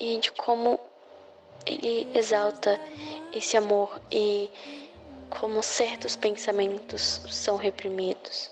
e de como ele exalta esse amor e como certos pensamentos são reprimidos.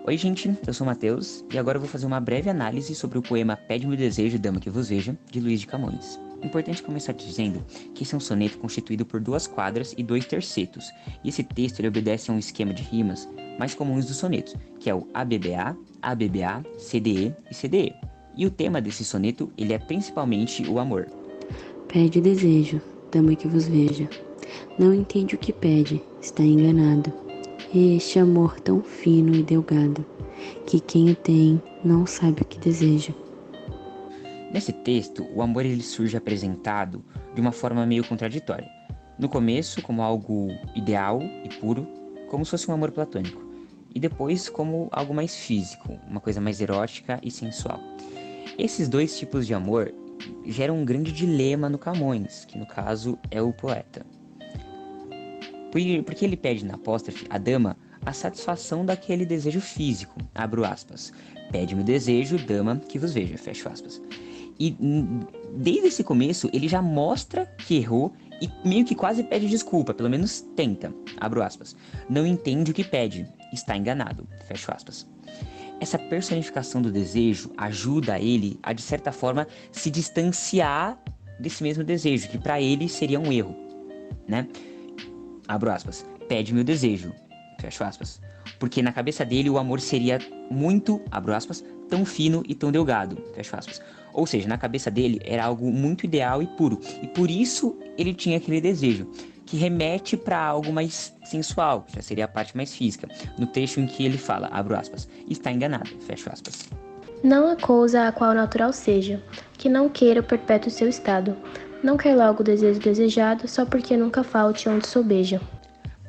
Oi gente, eu sou o Matheus e agora eu vou fazer uma breve análise sobre o poema Pede-me o Desejo, Dama que Vos Veja, de Luís de Camões. Importante começar dizendo que esse é um soneto constituído por 2 quadras e 2 tercetos, e esse texto ele obedece a um esquema de rimas mais comuns dos sonetos, que é o ABBA, ABBA, CDE e CDE. E o tema desse soneto ele é principalmente o amor. Pede o desejo, dama que vos veja. Não entende o que pede, está enganado. E este amor tão fino e delgado, que quem o tem não sabe o que deseja. Nesse texto, o amor ele surge apresentado de uma forma meio contraditória. No começo, como algo ideal e puro, como se fosse um amor platônico. E depois, como algo mais físico, uma coisa mais erótica e sensual. Esses 2 tipos de amor geram um grande dilema no Camões, que no caso é o poeta. Porque ele pede na apóstrofe a dama a satisfação daquele desejo físico, abro aspas. Pede-me o desejo, dama, que vos veja, fecho aspas. E desde esse começo ele já mostra que errou e meio que quase pede desculpa, pelo menos tenta, abro aspas. Não entende o que pede, está enganado, fecho aspas. Essa personificação do desejo ajuda ele a, de certa forma, se distanciar desse mesmo desejo, que para ele seria um erro, né? Abro aspas, pede-me o desejo, fecho aspas. Porque na cabeça dele o amor seria muito, abro aspas, tão fino e tão delgado, fecho aspas. Ou seja, na cabeça dele era algo muito ideal e puro. E por isso ele tinha aquele desejo, que remete para algo mais sensual, que já seria a parte mais física. No trecho em que ele fala, abro aspas, está enganado, fecho aspas. Não há coisa a qual natural seja, que não queira o perpétuo seu estado. Não quer logo o desejo desejado, só porque nunca falte onde sobeja.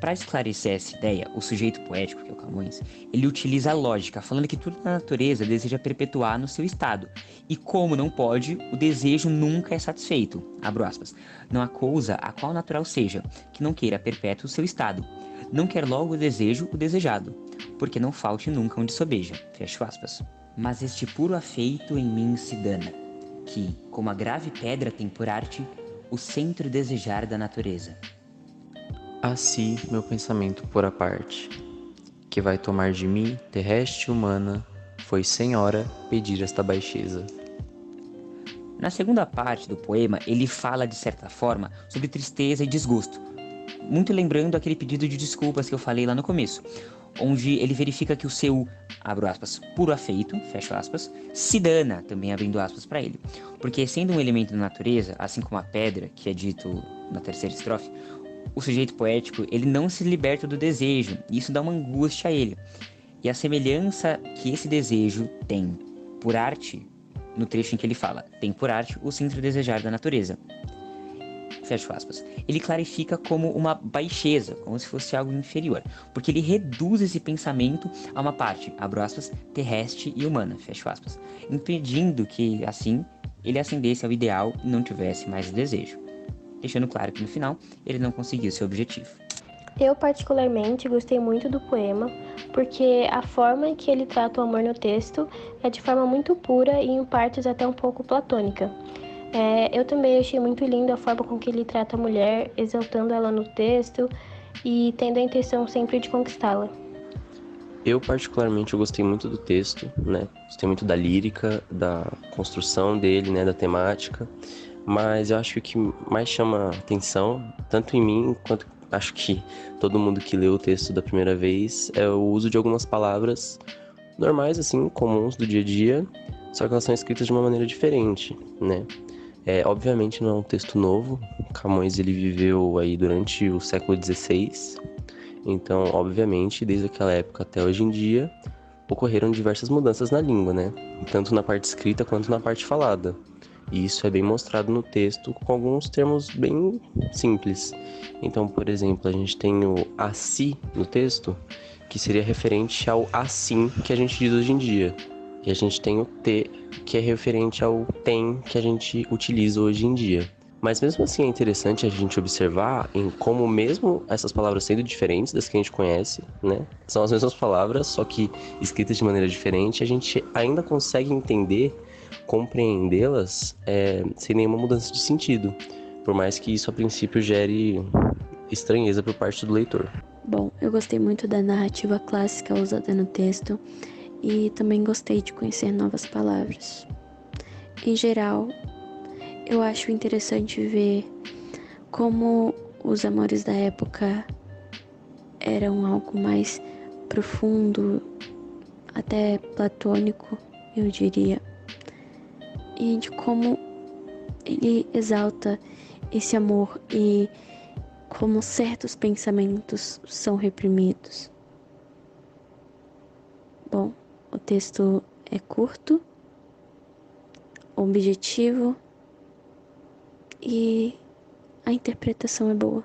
Para esclarecer essa ideia, o sujeito poético, que é o Camões, ele utiliza a lógica, falando que tudo na natureza deseja perpetuar no seu estado. E como não pode, o desejo nunca é satisfeito. Abro aspas. Não há coisa a qual natural seja, que não queira perpétuo o seu estado. Não quer logo o desejo, o desejado, porque não falte nunca onde sobeja. Fecho aspas. Mas este puro afeito em mim se dana, que, como a grave pedra tem por arte, o centro desejar da natureza. Assim meu pensamento por a parte, que vai tomar de mim, terrestre e humana, foi senhora pedir esta baixeza. Na segunda parte do poema, ele fala, de certa forma, sobre tristeza e desgosto, muito lembrando aquele pedido de desculpas que eu falei lá no começo, onde ele verifica que o seu, abro aspas, puro afeito, fecho aspas, se dana, também abrindo aspas para ele, porque sendo um elemento da natureza, assim como a pedra, que é dito na terceira estrofe, o sujeito poético, ele não se liberta do desejo, e isso dá uma angústia a ele. E a semelhança que esse desejo tem por arte, no trecho em que ele fala, tem por arte o centro desejar da natureza. Fecho aspas. Ele clarifica como uma baixeza, como se fosse algo inferior, porque ele reduz esse pensamento a uma parte, abro aspas, terrestre e humana, fecho aspas, impedindo que, assim, ele ascendesse ao ideal e não tivesse mais desejo. Deixando claro que no final ele não conseguiu seu objetivo. Eu particularmente gostei muito do poema, porque a forma em que ele trata o amor no texto é de forma muito pura e em partes até um pouco platônica. Eu também achei muito lindo a forma com que ele trata a mulher, exaltando ela no texto e tendo a intenção sempre de conquistá-la. Eu particularmente gostei muito do texto, né? Gostei muito da lírica, da construção dele, né? Da temática. Mas eu acho que o que mais chama atenção, tanto em mim quanto acho que todo mundo que leu o texto da primeira vez, é o uso de algumas palavras normais, assim, comuns do dia a dia, só que elas são escritas de uma maneira diferente, né? Obviamente não é um texto novo, Camões ele viveu aí durante o século XVI, então, obviamente, desde aquela época até hoje em dia, ocorreram diversas mudanças na língua, né? Tanto na parte escrita quanto na parte falada. E isso é bem mostrado no texto com alguns termos bem simples. Então, por exemplo, a gente tem o assim no texto, que seria referente ao assim que a gente diz hoje em dia. E a gente tem o T, que é referente ao tem que a gente utiliza hoje em dia. Mas mesmo assim é interessante a gente observar em como mesmo essas palavras sendo diferentes das que a gente conhece, né? São as mesmas palavras, só que escritas de maneira diferente, a gente ainda consegue entender, compreendê-las sem nenhuma mudança de sentido. Por mais que isso a princípio gere estranheza por parte do leitor. Bom, eu gostei muito da narrativa clássica usada no texto e também gostei de conhecer novas palavras. Em geral, eu acho interessante ver como os amores da época eram algo mais profundo, até platônico, eu diria, e de como ele exalta esse amor e como certos pensamentos são reprimidos. Bom, o texto é curto, objetivo e a interpretação é boa.